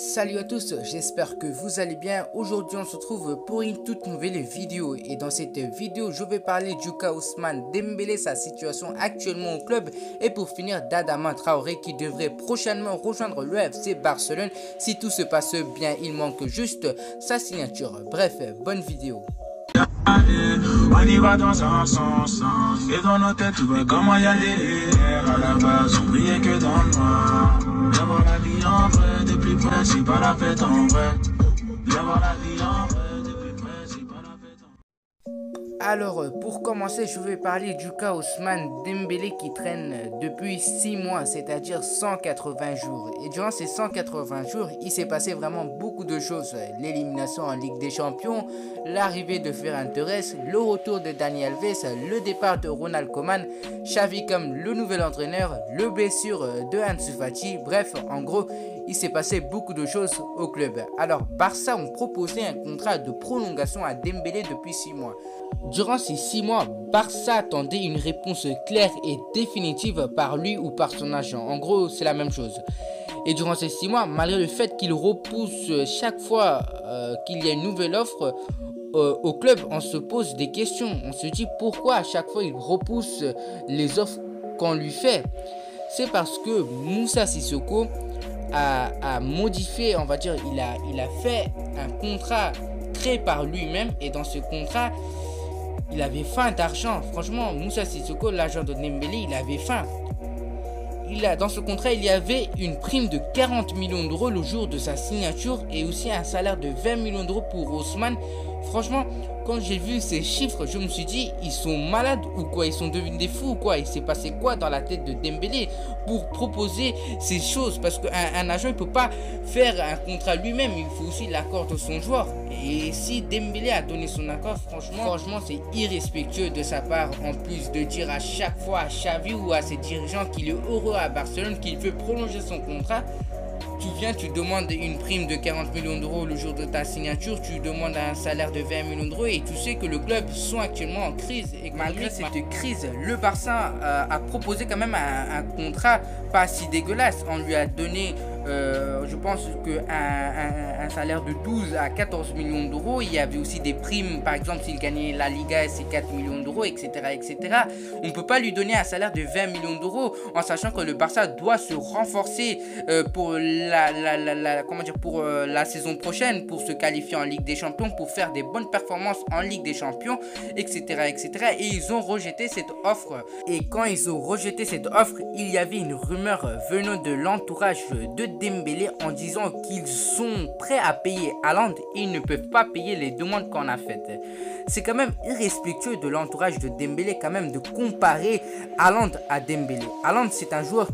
Salut à tous, j'espère que vous allez bien. Aujourd'hui on se retrouve pour une toute nouvelle vidéo et dans cette vidéo je vais parler du cas Ousmane Dembélé, sa situation actuellement au club et pour finir d'Adama Traoré qui devrait prochainement rejoindre le FC Barcelone si tout se passe bien. Il manque juste sa signature. Bref, bonne vidéo. On y va dans un sens, et dans nos têtes, tu vois comment y a des à la base, on brillait que dans le noir. Viens voir la vie en vrai, de plus près, c'est pas la fête en vrai. Viens voir la vie en vrai, de plus près, c'est pas la fête en vrai. Alors pour commencer je vais parler du cas Ousmane Dembélé qui traîne depuis 6 mois, c'est-à-dire 180 jours. Et durant ces 180 jours il s'est passé vraiment beaucoup de choses. L'élimination en Ligue des Champions, l'arrivée de Ferran Torres, le retour de Dani Alves, le départ de Ronald Koeman, Xavi comme le nouvel entraîneur, le blessure de Ansu Fati. Bref, en gros il s'est passé beaucoup de choses au club. Alors Barça ont proposé un contrat de prolongation à Dembélé depuis 6 mois. Durant ces 6 mois, Barça attendait une réponse claire et définitive par lui ou par son agent. En gros, c'est la même chose. Et durant ces 6 mois, malgré le fait qu'il repousse chaque fois qu'il y a une nouvelle offre au club, on se pose des questions. On se dit pourquoi à chaque fois il repousse les offres qu'on lui fait. C'est parce que Moussa Sissoko a modifié, on va dire, il a fait un contrat créé par lui-même et dans ce contrat, il avait faim d'argent. Franchement, Moussa Sissoko, l'agent de Dembélé, il avait faim. Dans ce contrat, il y avait une prime de 40 millions d'euros le jour de sa signature et aussi un salaire de 20 millions d'euros pour Ousmane. Franchement, quand j'ai vu ces chiffres, je me suis dit, ils sont malades ou quoi? Ils sont devenus des fous ou quoi? Il s'est passé quoi dans la tête de Dembélé pour proposer ces choses? Parce qu'un agent, il ne peut pas faire un contrat lui-même, il faut aussi l'accord de son joueur. Et si Dembélé a donné son accord, franchement, c'est irrespectueux de sa part. En plus de dire à chaque fois à Xavi ou à ses dirigeants qu'il est heureux à Barcelone, qu'il veut prolonger son contrat. Tu viens, tu demandes une prime de 40 millions d'euros le jour de ta signature, tu demandes un salaire de 20 millions d'euros et tu sais que le club sont actuellement en crise. Et malgré cette crise, le Barça a proposé quand même un contrat pas si dégueulasse. On lui a donné, je pense, un salaire de 12 à 14 millions d'euros. Il y avait aussi des primes, par exemple, s'il gagnait la Liga, c'est 4 millions d'euros, etc., etc. On ne peut pas lui donner un salaire de 20 millions d'euros en sachant que le Barça doit se renforcer pour la saison prochaine, pour se qualifier en Ligue des Champions, pour faire des bonnes performances en Ligue des Champions, etc., etc. Et ils ont rejeté cette offre. Et quand ils ont rejeté cette offre, il y avait une rumeur venant de l'entourage de Dembélé en disant qu'ils sont prêts à payer Haaland et ils ne peuvent pas payer les demandes qu'on a faites. C'est quand même irrespectueux de l'entourage de Dembélé quand même de comparer Haaland à Dembélé. Haaland, c'est un joueur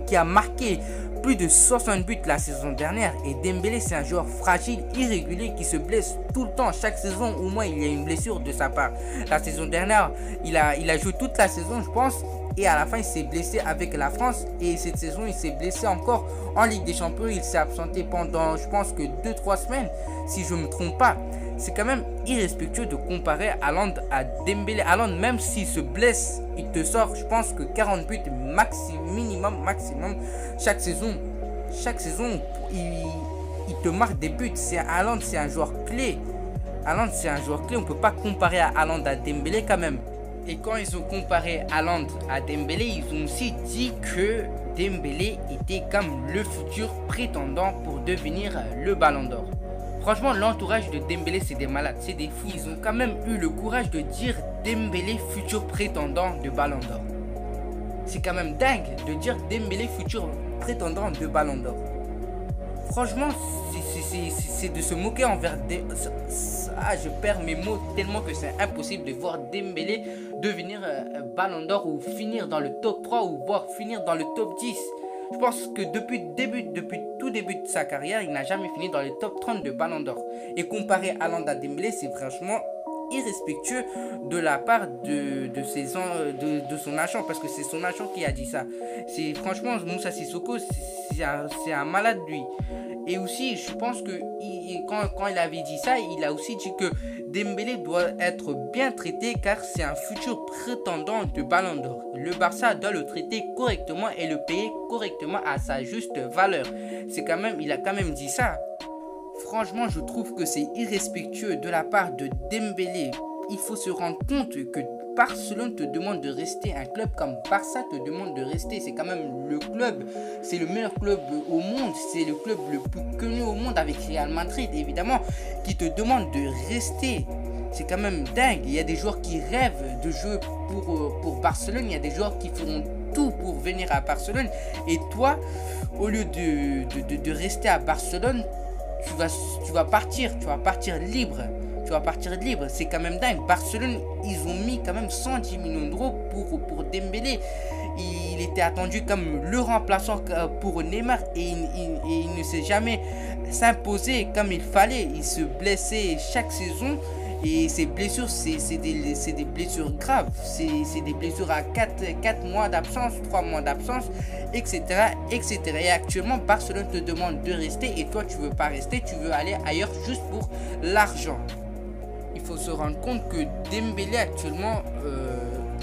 qui a marqué plus de 60 buts la saison dernière et Dembélé c'est un joueur fragile, irrégulier qui se blesse tout le temps. Chaque saison au moins il y a une blessure de sa part. La saison dernière il a joué toute la saison je pense et à la fin il s'est blessé avec la France et cette saison il s'est blessé encore en Ligue des Champions. Il s'est absenté pendant je pense que 2-3 semaines si je ne me trompe pas. C'est quand même irrespectueux de comparer Haaland à Dembélé. Haaland, même s'il se blesse, il te sort, je pense que 40 buts maximum chaque saison. Chaque saison, il te marque des buts. Haaland, c'est un joueur clé. Haaland, c'est un joueur clé. On ne peut pas comparer Haaland à Dembélé quand même. Et quand ils ont comparé Haaland à Dembélé, ils ont aussi dit que Dembélé était comme le futur prétendant pour devenir le Ballon d'Or. Franchement, l'entourage de Dembélé, c'est des malades, c'est des fous. Ils ont quand même eu le courage de dire Dembélé, futur prétendant de Ballon d'Or. C'est quand même dingue de dire Dembélé, futur prétendant de Ballon d'Or. Franchement, c'est de se moquer envers je perds mes mots tellement que c'est impossible de voir Dembélé devenir Ballon d'Or ou finir dans le top 3 ou voire finir dans le top 10. Je pense que depuis tout début de sa carrière, il n'a jamais fini dans les top 30 de Ballon d'Or. Et comparer Haaland à Dembélé, c'est franchement irrespectueux de la part de son agent, parce que c'est son agent qui a dit ça. Franchement, Moussa Sissoko, c'est un malade lui. Et aussi, je pense que quand il avait dit ça, il a aussi dit que Dembélé doit être bien traité car c'est un futur prétendant de Ballon d'Or. Le Barça doit le traiter correctement et le payer correctement à sa juste valeur. Il a quand même dit ça. Franchement, je trouve que c'est irrespectueux de la part de Dembélé. Il faut se rendre compte que Barcelone te demande de rester, un club comme Barça te demande de rester. C'est quand même le club, c'est le meilleur club au monde, c'est le club le plus connu au monde avec Real Madrid évidemment, qui te demande de rester. C'est quand même dingue. Il y a des joueurs qui rêvent de jouer pour Barcelone, il y a des joueurs qui feront tout pour venir à Barcelone. Et toi, au lieu de rester à Barcelone, tu vas partir libre. Tu vas partir libre, c'est quand même dingue. Barcelone, ils ont mis quand même 110 millions d'euros pour Dembélé. Il était attendu comme le remplaçant pour Neymar et il ne s'est jamais s'imposé comme il fallait. Il se blessait chaque saison et ces blessures, c'est des blessures graves. C'est des blessures à 4 mois d'absence, 3 mois d'absence, etc., etc. Et actuellement, Barcelone te demande de rester et toi, tu veux pas rester, tu veux aller ailleurs juste pour l'argent. Il faut se rendre compte que Dembélé actuellement,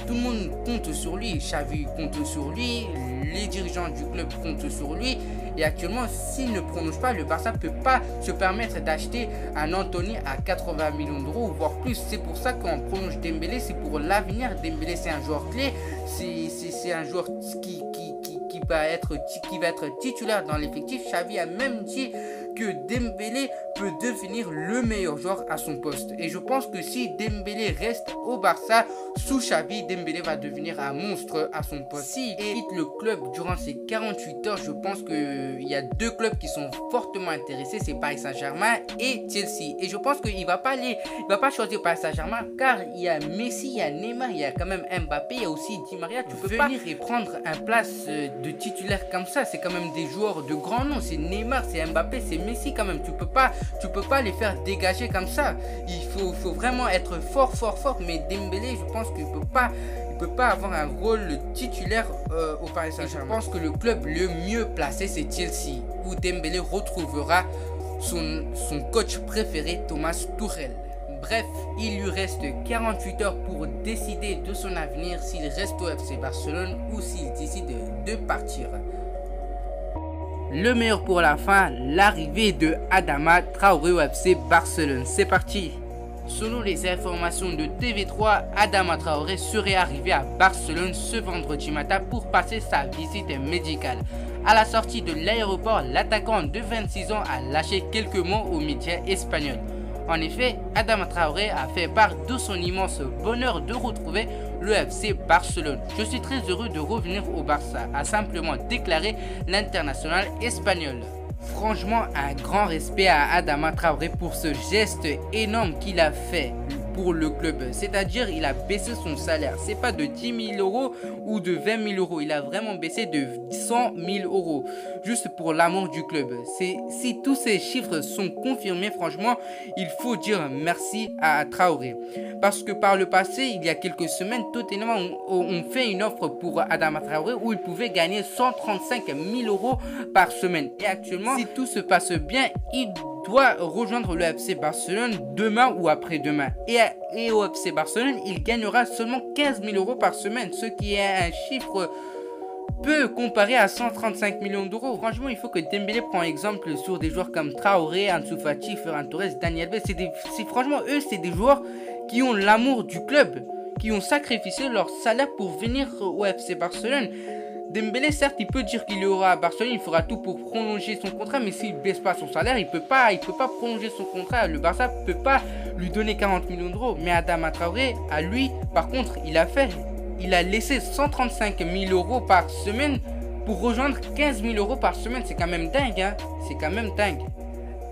tout le monde compte sur lui. Xavi compte sur lui, les dirigeants du club comptent sur lui. Et actuellement, s'il ne prolonge pas, le Barça ne peut pas se permettre d'acheter un Anthony à 80 millions d'euros, voire plus. C'est pour ça qu'on prolonge Dembélé, c'est pour l'avenir. Dembélé, c'est un joueur clé, c'est un joueur qui va être titulaire dans l'effectif. Xavi a même dit que Dembélé peut devenir le meilleur joueur à son poste. Et je pense que si Dembélé reste au Barça sous Xavi, Dembélé va devenir un monstre à son poste. S'il quitte le club durant ces 48 heures, je pense qu'il y a 2 clubs qui sont fortement intéressés, c'est Paris Saint-Germain et Chelsea. Et je pense qu'il va pas choisir Paris Saint-Germain car il y a Messi, il y a Neymar, il y a quand même Mbappé, il y a aussi Di Maria. Tu peux venir et prendre un place de titulaire comme ça. C'est quand même des joueurs de grand nom. C'est Neymar, c'est Mbappé, c'est Messi quand même. Tu peux pas les faire dégager comme ça. Il faut vraiment être fort. Mais Dembélé, je pense qu'il peut pas avoir un rôle titulaire au Paris Saint-Germain. Je pense que le club le mieux placé, c'est Chelsea, où Dembélé retrouvera son coach préféré, Thomas Tuchel. Bref, il lui reste 48 heures pour décider de son avenir, s'il reste au FC Barcelone ou s'il décide de partir. Le meilleur pour la fin, l'arrivée de Adama Traoré au FC Barcelone. C'est parti. Selon les informations de TV3, Adama Traoré serait arrivé à Barcelone ce vendredi matin pour passer sa visite médicale. À la sortie de l'aéroport, l'attaquant de 26 ans a lâché quelques mots aux médias espagnols. En effet, Adama Traoré a fait part de son immense bonheur de retrouver le FC Barcelone. Je suis très heureux de revenir au Barça, a simplement déclaré l'international espagnol. Franchement, un grand respect à Adama Traoré pour ce geste énorme qu'il a fait pour le club. C'est-à-dire, il a baissé son salaire. C'est pas de 10 000 euros ou de 20 000 euros. Il a vraiment baissé de 100 000 euros. Juste pour l'amour du club. Si tous ces chiffres sont confirmés, franchement, il faut dire merci à Traoré. Parce que par le passé, il y a quelques semaines, Tottenham ont fait une offre pour Adama Traoré où il pouvait gagner 135 000 euros par semaine. Et actuellement, si tout se passe bien, il doit rejoindre le FC Barcelone demain ou après-demain. Et au FC Barcelone, il gagnera seulement 15 000 euros par semaine, ce qui est un chiffre peu comparé à 135 millions d'euros. Franchement, il faut que Dembélé prenne exemple sur des joueurs comme Traoré, Ansu Fati, Ferran Torres, Dani Alves. Franchement, eux, c'est des joueurs qui ont l'amour du club, qui ont sacrifié leur salaire pour venir au FC Barcelone. Dembélé, certes, il peut dire qu'il aura à Barcelone, il fera tout pour prolonger son contrat, mais s'il ne baisse pas son salaire, il peut pas prolonger son contrat. Le Barça ne peut pas lui donner 40 millions d'euros. Mais Adama Traoré, à lui, par contre, il a laissé 135 000 euros par semaine pour rejoindre 15 000 euros par semaine. C'est quand même dingue, hein. C'est quand même dingue.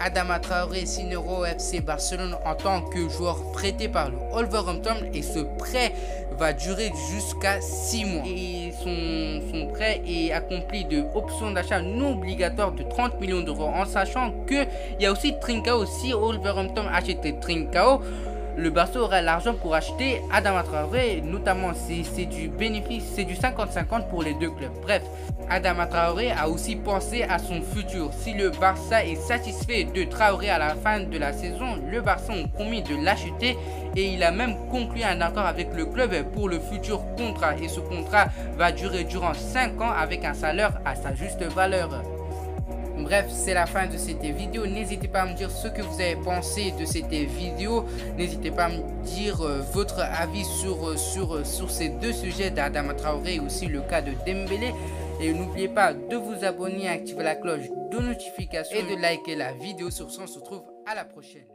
Adama Traoré signera au FC Barcelone en tant que joueur prêté par le Wolverhampton et ce prêt va durer jusqu'à 6 mois. Et son prêt est accompli de options d'achat non obligatoires de 30 millions d'euros en sachant qu'il y a aussi Trincao. Si Wolverhampton achète Trincao, le Barça aura l'argent pour acheter Adama Traoré, notamment c'est du bénéfice, c'est du 50-50 pour les deux clubs. Bref, Adama Traoré a aussi pensé à son futur. Si le Barça est satisfait de Traoré à la fin de la saison, le Barça a promis de l'acheter et il a même conclu un accord avec le club pour le futur contrat. Et ce contrat va durer durant 5 ans avec un salaire à sa juste valeur. Bref, c'est la fin de cette vidéo. N'hésitez pas à me dire ce que vous avez pensé de cette vidéo. N'hésitez pas à me dire votre avis sur ces deux sujets d'Adama Traoré et aussi le cas de Dembélé. Et n'oubliez pas de vous abonner, activer la cloche de notification et de liker la vidéo. Sur ce, on se retrouve à la prochaine.